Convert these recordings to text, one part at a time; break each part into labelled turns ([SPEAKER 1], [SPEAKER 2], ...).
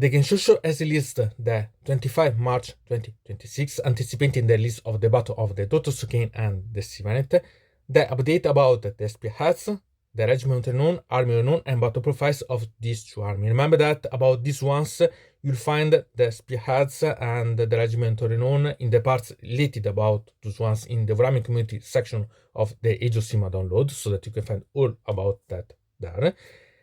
[SPEAKER 1] The Genshousho has released the 25 March 2026, anticipating the release of the Battle of the Khaine and the Sylvaneth, the update about the spearheads, the Regiment Unknown, Army Unknown, and battle profiles of these two armies. Remember that about these ones, you'll find the spearheads and the Regiment Unknown in the parts related about those ones in the Warhammer community section of the Age of Sigmar download, so that you can find all about that there.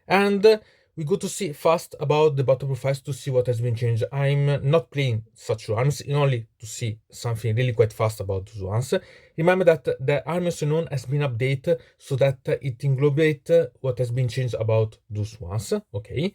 [SPEAKER 1] And we go to see fast about the battle profiles to see what has been changed. I'm not playing such arms, only to see something really quite fast about those ones. Remember that the Armies Unknown has been updated so that it englobates what has been changed about those ones. Okay,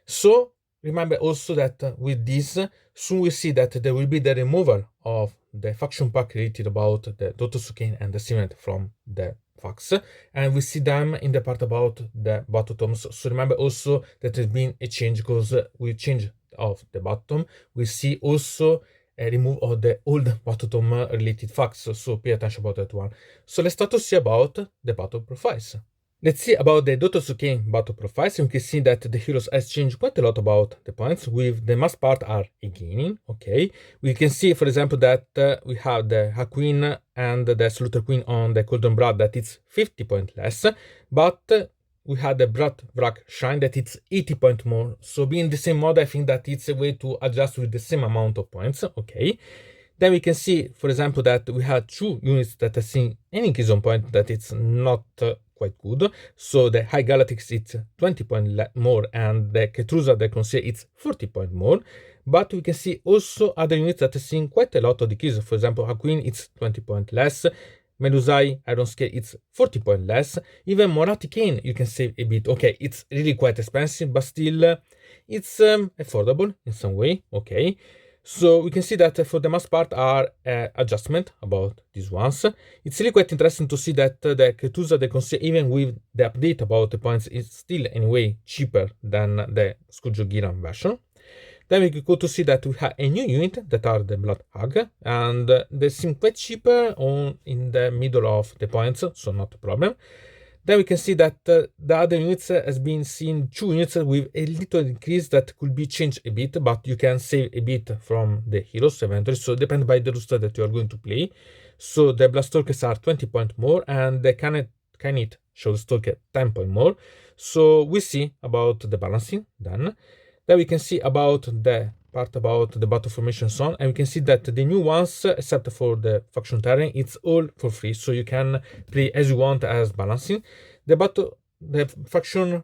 [SPEAKER 1] so remember also that with this, soon we see that there will be the removal of the faction pack related about the Khaine and the Sylvaneth from the facts, and we see them in the part about the bottoms. So remember also that there's been a change because we change of the bottom. We see also a remove of the old bottom related facts, so pay attention about that one. So let's start to see about the battle profiles. Let's see about the Khaine battle profiles. You can see that the heroes has changed quite a lot about the points, with the mass part are gaining. Okay, we can see, for example, that we have the Queen and the Slaughter Queen on the Golden Blood that it's 50 points less, but we had the Wrack Shrine that it's 80 points more. So being the same mod, I think that it's a way to adjust with the same amount of points. Okay. Then we can see, for example, that we had two units that are seeing an increase on point that it's not quite good. So the High Galactics it's 20 points more, and the Ketrusa, the Consigliere, it's 40 points more. But we can see also other units that are seeing quite a lot of decrease. For example, Hakuin it's 20 points less. Melusai Iron Scale it's 40 points less. Even Morati Khaine you can save a bit. Okay, it's really quite expensive, but still it's affordable in some way. Okay. So we can see that for the most part are adjustment about these ones. It's really quite interesting to see that the Ketusa, the Consigliere, even with the update about the points, is still anyway cheaper than the Scujo Giran version. Then we go to see that we have a new unit that are the Blood Hag, and they seem quite cheaper in the middle of the points, so not a problem. Then we can see that the other units has been seen two units with a little increase that could be changed a bit, but you can save a bit from the heroes eventually. So depend by the roster that you are going to play. So the Blastalkers are 20 points more, and the Khaine Shadowstalker 10 points more. So we see about the balancing then. Then we can see about the part about the battle formation song, and we can see that the new ones, except for the faction terrain, it's all for free, so you can play as you want as balancing. The faction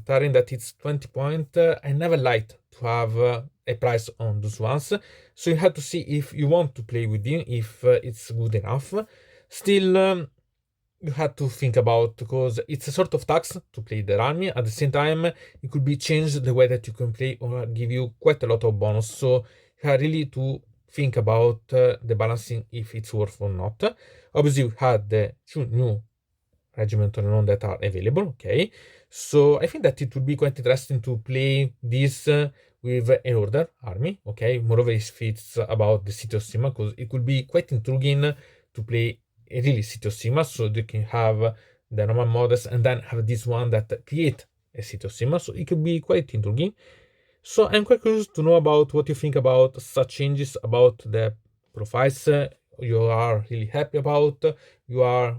[SPEAKER 1] terrain that it's 20 points, I never liked to have a price on those ones, so you have to see if you want to play with it, if it's good enough. Still, you have to think about, because it's a sort of tax to play the army. At the same time, it could be changed the way that you can play or give you quite a lot of bonus. So you have really to think about the balancing if it's worth or not. Obviously, we had the two new Regiment Unknown that are available. Okay, so I think that it would be quite interesting to play this with an order army. Okay, moreover, if it's about the City of Sigmar, because it could be quite intriguing to play a really City of Sigmar, so you can have the normal models and then have this one that create a City of Sigmar, so it could be quite intriguing. So I'm quite curious to know about what you think about such changes about the profiles. You are really happy about, you are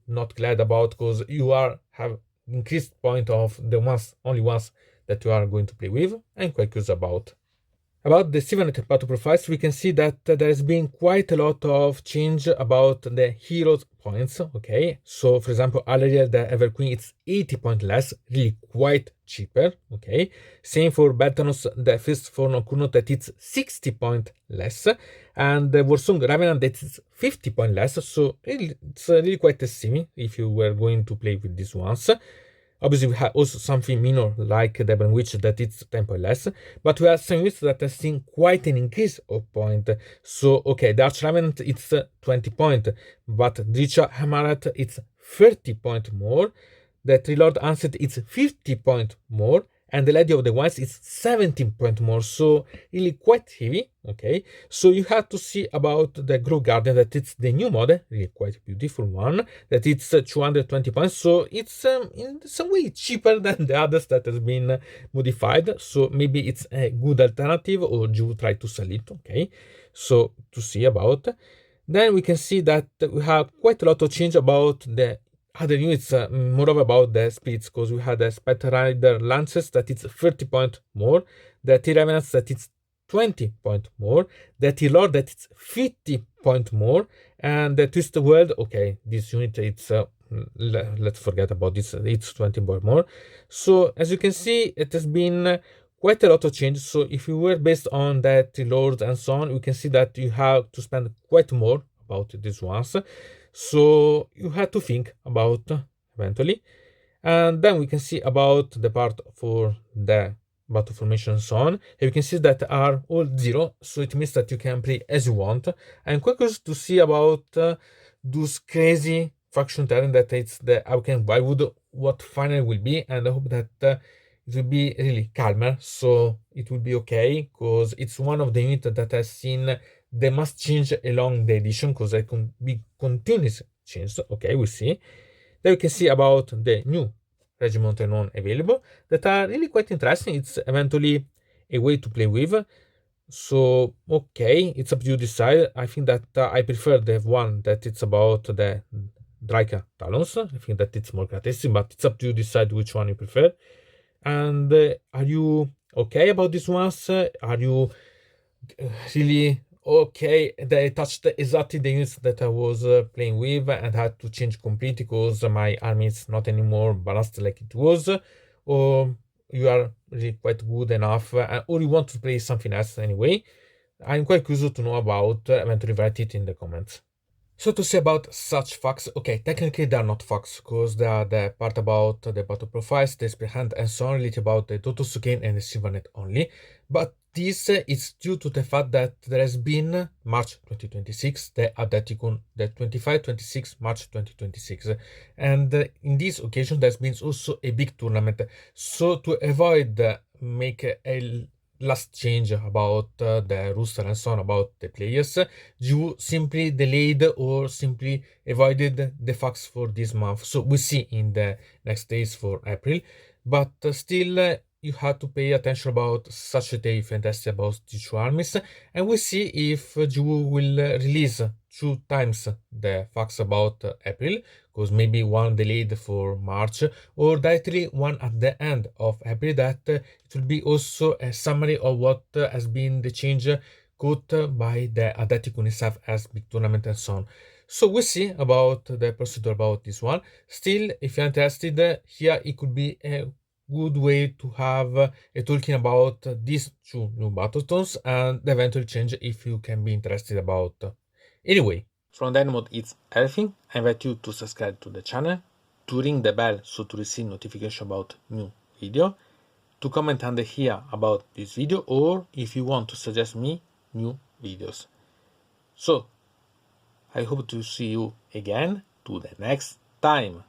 [SPEAKER 1] not glad about, because you have increased point of the only ones that you are going to play with. I'm quite curious about. About the Sylvaneth battle profiles, we can see that there has been quite a lot of change about the heroes points. Okay, so for example, Alariel the Ever Queen, it's 80 points less, really quite cheaper. Okay, same for Bertanos the Fist for Nocturno, that it's 60 points less, and the Warsong Ravenant that is 50 points less. So it's really quite a similar if you were going to play with these ones. Obviously, we have also something minor like the Burn Witch that it's 10 points less, but we have some units that have seen quite an increase of point. So, okay, the Arch Revenant it's 20 points, but Dricha Hamarat it's 30 points more. The Trilord Ancet it's 50 points more, and the lady of the wands is 17 point more, so really quite heavy. Okay, so you have to see about the Grove Garden, that it's the new model, really quite beautiful one, that it's 220 points, so it's in some way cheaper than the others that has been modified, so maybe it's a good alternative, or you try to sell it. Okay, so to see about. Then we can see that we have quite a lot of change about the other units, moreover about the splits, because we had the Spectre Rider Lances that it's 30 point more, the T-Revenants that it's 20 point more, the T-Lord that it's 50 point more, and the Twisted World, okay, this unit, it's let's forget about this, it's 20 point more. So as you can see, it has been quite a lot of change. So if you were based on that T-Lord and so on, we can see that you have to spend quite more about these ones. So you have to think about eventually. And then we can see about the part for the battle formation and so on. And you can see that are all 0, so it means that you can play as you want. I'm quite curious to see about those crazy faction terrain that it's the Auken Wildwood, what finally will be, and I hope that it will be really calmer, so it will be okay, because it's one of the units that has seen they must change along the edition, because there can be continuous change. Okay, we'll see. Then we can see about the new regiment unknown available that are really quite interesting. It's eventually a way to play with. So okay, it's up to you decide. I think that I prefer the one that it's about the Draika Talons. I think that it's more characteristic, but it's up to you decide which one you prefer. And are you okay about these ones? Are you really okay? They touched exactly the units that I was playing with, and had to change completely because my army is not anymore balanced like it was, or you are really quite good enough, or you want to play something else anyway. I'm quite curious to know about, eventually write it in the comments. So to say about such facts, okay, technically they are not facts, because they are the part about the battle profiles, the spear hand, and so on, related about the Khaine and the Sylvaneth only. But this is due to the fact that there has been March 2026, the Adepticon, the 25-26 March 2026. And in this occasion, there's been also a big tournament. So to avoid make a last change about the roster and so on about the players, you simply delayed or simply avoided the facts for this month. So we see in the next days for April, but still you have to pay attention about such a day fantastic about the two armies, and we see if you will release 2 times the facts about April, because maybe one delayed for March, or directly one at the end of April, that it will be also a summary of what has been the change got by the Adepticon itself as big tournament and so on. So we'll see about the procedure about this one. Still, if you're interested, here it could be a good way to have a talking about these 2 new battletones and the eventual change if you can be interested about. Anyway, from deynonmod it's everything. I invite you to subscribe to the channel, to ring the bell so to receive notification about new video, to comment under here about this video, or if you want to suggest me new videos. So I hope to see you again to the next time.